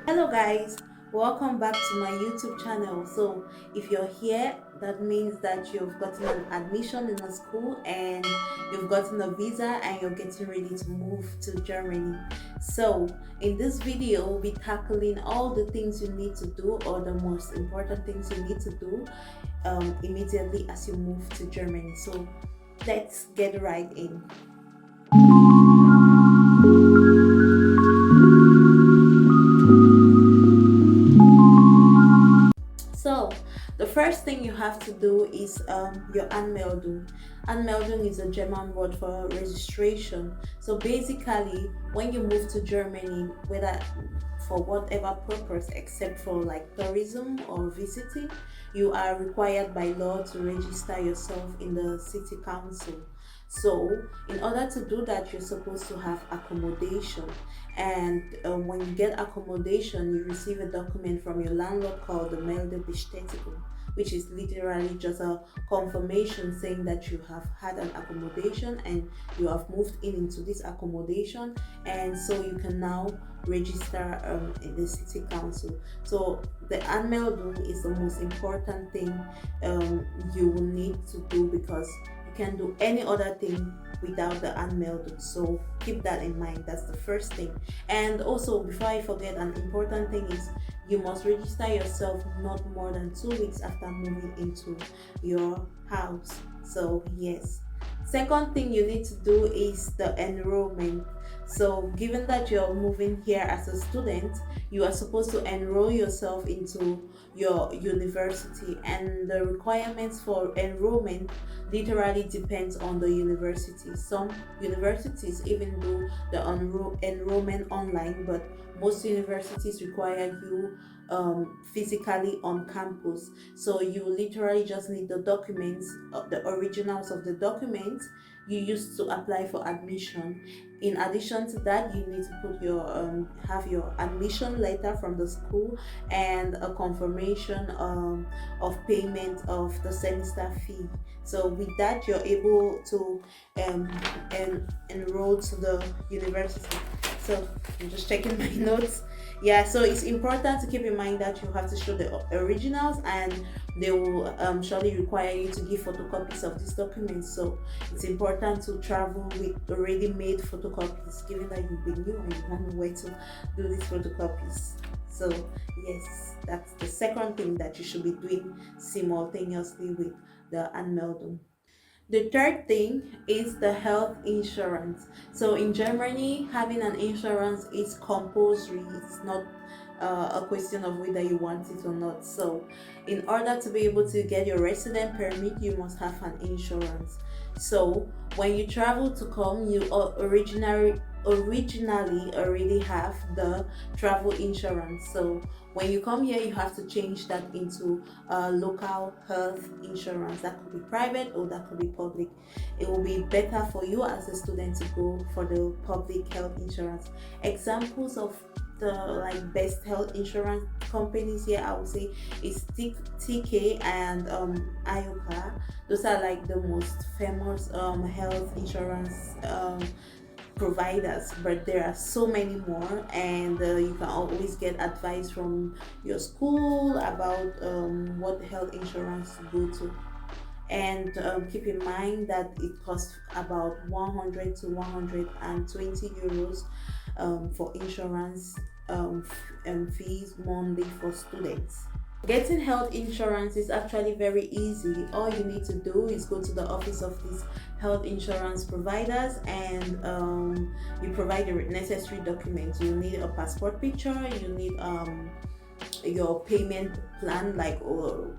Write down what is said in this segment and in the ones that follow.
Hello guys, welcome back to my YouTube channel. So if you're here, that means that you've gotten an admission in a school and you've gotten a visa and you're getting ready to move to Germany. So in this video we'll be tackling all the things you need to do, or the most important things you need to do immediately as you move to Germany. So let's get right in. So the first thing you have to do is your Anmeldung. Anmeldung is a German word for registration. So basically, when you move to Germany, whether for whatever purpose except for like tourism or visiting, you are required by law to register yourself in the city council. So in order to do that, you're supposed to have accommodation, and when you get accommodation, you receive a document from your landlord called the Meldebestätigung, which is literally just a confirmation saying that you have had an accommodation and you have moved into this accommodation, and so you can now register in the city council. So the Anmeldung is the most important thing you will need to do, because you can do any other thing without the Anmeldung. So keep that in mind. That's the first thing. And also, before I forget, an important thing is you must register yourself not more than 2 weeks after moving into your house. So yes. Second thing you need to do is the enrollment. So given that you're moving here as a student, you are supposed to enroll yourself into your university, and the requirements for enrollment literally depends on the university. Some universities even do the enrollment online, but most universities require you physically on campus. So you literally just need the documents, the originals of the documents you used to apply for admission. In addition to that, you need to put your have your admission letter from the school and a confirmation of payment of the semester fee. So with that, you're able to enroll to the university. So I'm just checking my notes. Yeah, so it's important to keep in mind that you have to show the originals, and they will surely require you to give photocopies of these documents. So it's important to travel with already made photocopies, given that you've been new and you don't know where to do these photocopies. So yes, that's the second thing that you should be doing simultaneously with the Anmeldung. The third thing is the health insurance. So in Germany, having an insurance is compulsory. It's not a question of whether you want it or not. So in order to be able to get your resident permit, you must have an insurance. So when you travel to come, you originally already have the travel insurance. So when you come here, you have to change that into local health insurance. That could be private or that could be public. It will be better for you as a student to go for the public health insurance. Examples of the best health insurance companies here, I would say, is TK and IOCA. Those are like the most famous health insurance providers, but there are so many more, and you can always get advice from your school about what health insurance to go to. And keep in mind that it costs about 100 to 120 euros for insurance fees monthly for students. Getting health insurance is actually very easy. All you need to do is go to the office of these health insurance providers, and you provide the necessary documents. You need a passport picture, you need your payment plan, like, or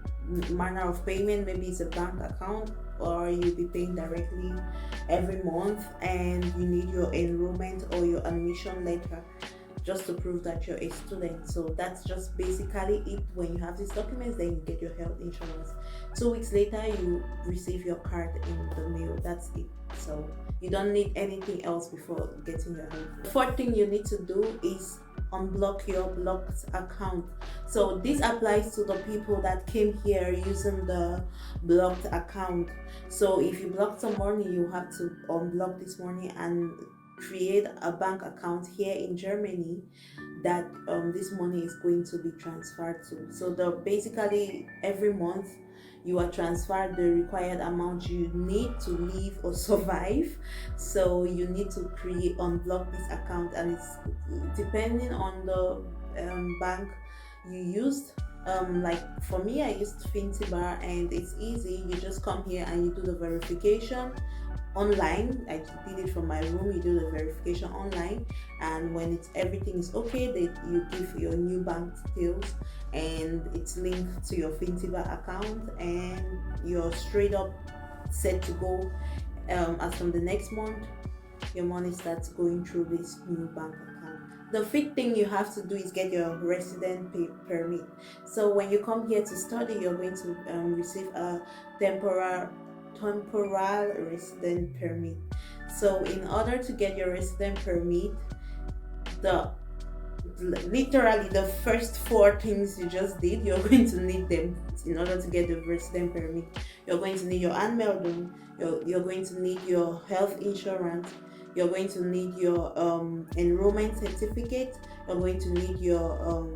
manner of payment. Maybe it's a bank account, or you'll be paying directly every month, and you need your enrollment or your admission letter just to prove that you're a student. So that's just basically it. When you have these documents, then you get your health insurance. 2 weeks later, you receive your card in the mail. That's it. So you don't need anything else before getting your health. The fourth thing you need to do is unblock your blocked account. So this applies to the people that came here using the blocked account. So if you blocked some money, you have to unblock this money, and create a bank account here in Germany that this money is going to be transferred to. So the basically every month you are transferred the required amount you need to live or survive. So you need to create unblock this account, and it's depending on the bank you used. Like for me, I used Fintibar, and it's easy. You just come here and you do the verification online. I did it from my room. You do the verification online, and when it's everything is okay, they you give your new bank details, and it's linked to your Fintiba account, and you're straight up set to go. As from the next month, your money starts going through this new bank account. The fifth thing you have to do is get your resident permit. So when you come here to study, you're going to receive a temporal resident permit. So in order to get your resident permit, the literally the first four things you just did, you're going to need them in order to get the resident permit. You're going to need your Anmeldung, you're going to need your health insurance, you're going to need your enrollment certificate, you're going to need your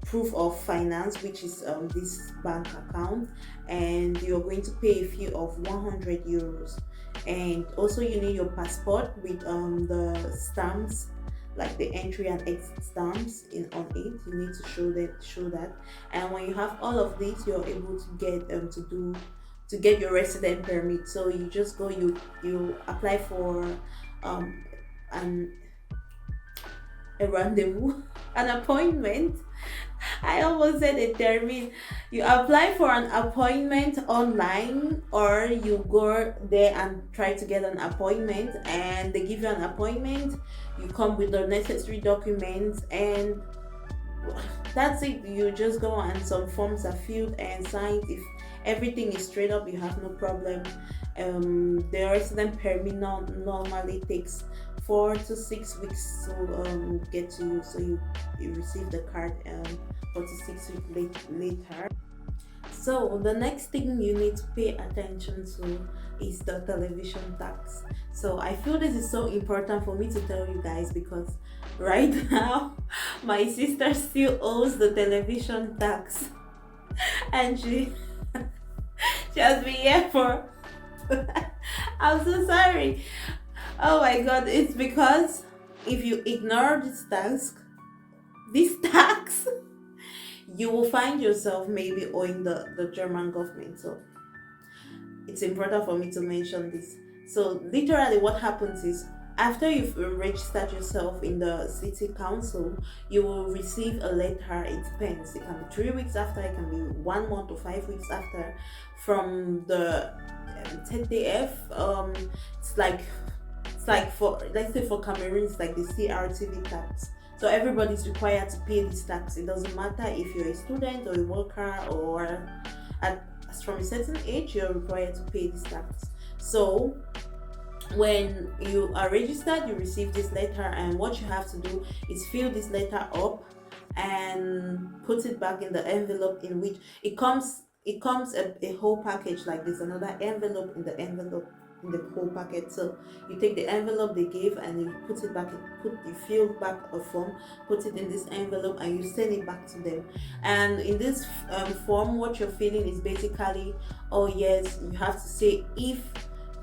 proof of finance, which is this bank account, and you're going to pay a fee of 100 euros. And also you need your passport with the stamps, like the entry and exit stamps on it. You need to show that. And when you have all of this, you're able to get to get your resident permit. So you just go, you apply for a rendezvous, an appointment. I almost said a termin. You apply for an appointment online, or you go there and try to get an appointment, and they give you an appointment. You come with the necessary documents, and that's it. You just go, and some forms are filled and signed. If everything is straight up, you have no problem. The resident permit normally takes 4 to 6 weeks to get to you, so you receive the card 4 to 6 weeks later. So the next thing you need to pay attention to is the television tax. So I feel this is so important for me to tell you guys, because right now my sister still owes the television tax, and she has been here for I'm so sorry. Oh my god, it's because if you ignore this tax, you will find yourself maybe owing the German government. So it's important for me to mention this. So literally what happens is, after you've registered yourself in the city council, you will receive a letter. It depends. It can be 3 weeks after, it can be 1 month or 5 weeks after, from the ZDF. It's like for, let's say for Cameroon, it's like the CRTV tax. So everybody's required to pay this tax. It doesn't matter if you're a student or a worker, or from a certain age, you're required to pay this tax. So when you are registered, you receive this letter, and what you have to do is fill this letter up and put it back in the envelope in which it comes a whole package. Like there's another envelope in the whole packet. So you take the envelope they gave, and you put it back, you fill back a form, put it in this envelope, and you send it back to them. And in this form, what you're filling is basically, oh yes, you have to say if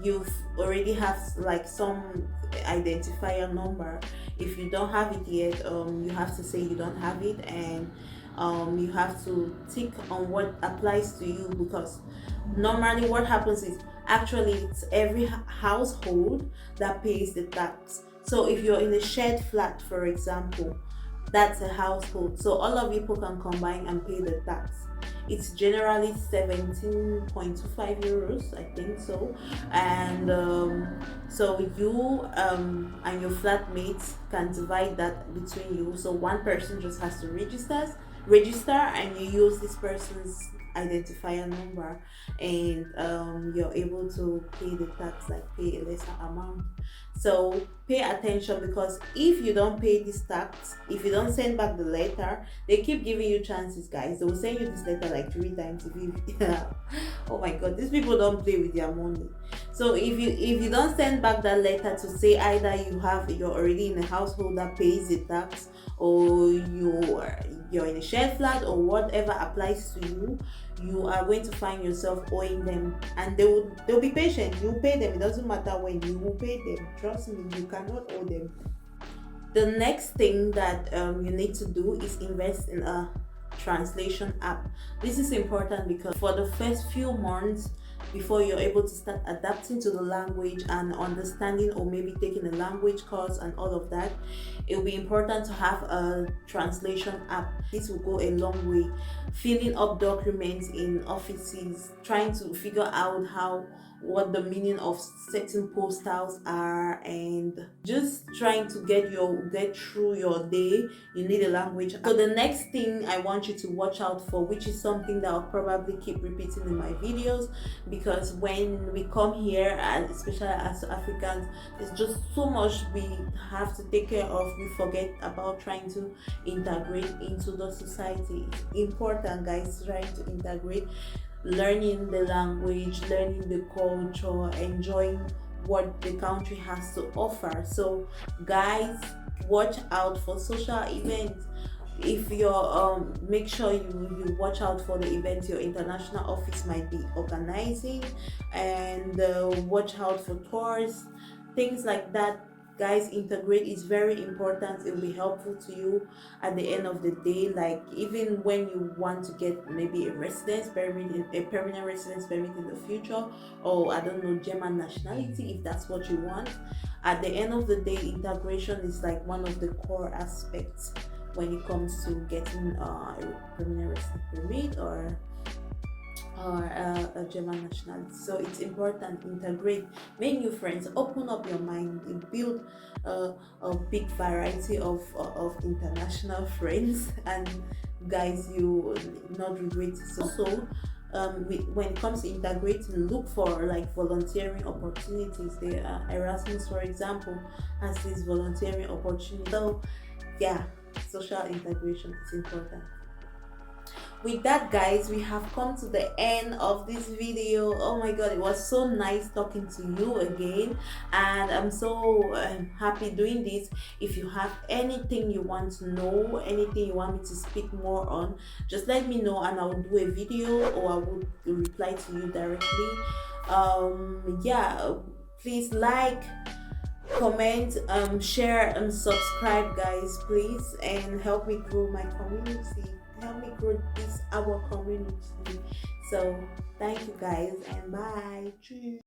you've already have like some identifier number. If you don't have it yet, you have to say you don't have it, and you have to tick on what applies to you, because normally what happens is, actually it's every household that pays the tax. So if you're in a shared flat, for example, that's a household, so all of you people can combine and pay the tax. It's generally 17.25 euros, I think so. And so you and your flatmates can divide that between you. So one person just has to register, and you use this person's identifier number, and you're able to pay the tax, like pay a lesser amount. So pay attention, because if you don't pay this tax, if you don't send back the letter, they keep giving you chances, guys. They will send you this letter like 3 times if you oh my god, these people don't play with their money. So if you don't send back that letter to say either you're already in a household that pays the tax, or you're in a shared flat, or whatever applies to you, you are going to find yourself owing them, and they'll be patient. You pay them. It doesn't matter when, you will pay them. Trust me, you cannot owe them. The next thing that you need to do is invest in a translation app. This is important because for the first few months, before you're able to start adapting to the language and understanding, or maybe taking a language course and all of that, it will be important to have a translation app. This will go a long way. Filling up documents in offices, trying to figure out what the meaning of certain postals are, and just trying to get through your day, you need a language. So the next thing I want you to watch out for, which is something that I'll probably keep repeating in my videos, because when we come here, and especially as Africans, there's just so much we have to take care of. We forget about trying to integrate into the society. It's important, guys, trying to integrate, learning the language, learning the culture, enjoying what the country has to offer. So guys, watch out for social events. If you're make sure you watch out for the events your international office might be organizing, and watch out for tours, things like that. Guys, integrate is very important. It will be helpful to you at the end of the day. Like, even when you want to get maybe a residence permit, a permanent residence permit in the future, or I don't know, German nationality, if that's what you want, at the end of the day, integration is like one of the core aspects when it comes to getting a permanent residence permit, or a German nationality. So it's important. Integrate, make new friends, open up your mind, build a big variety of international friends, and guys, you will not regret it. So when it comes to integrating, look for like volunteering opportunities. There are Erasmus, for example, has this volunteering opportunity. So yeah, social integration is important. With that, guys, we have come to the end of this video. Oh my god, it was so nice talking to you again, and I'm so happy doing this. If you have anything you want to know, anything you want me to speak more on, just let me know, and I'll do a video, or I will reply to you directly. Yeah, please like, comment, share, and subscribe, guys, please, and help me grow my community, help me grow our community. So thank you, guys, and bye. Cheers.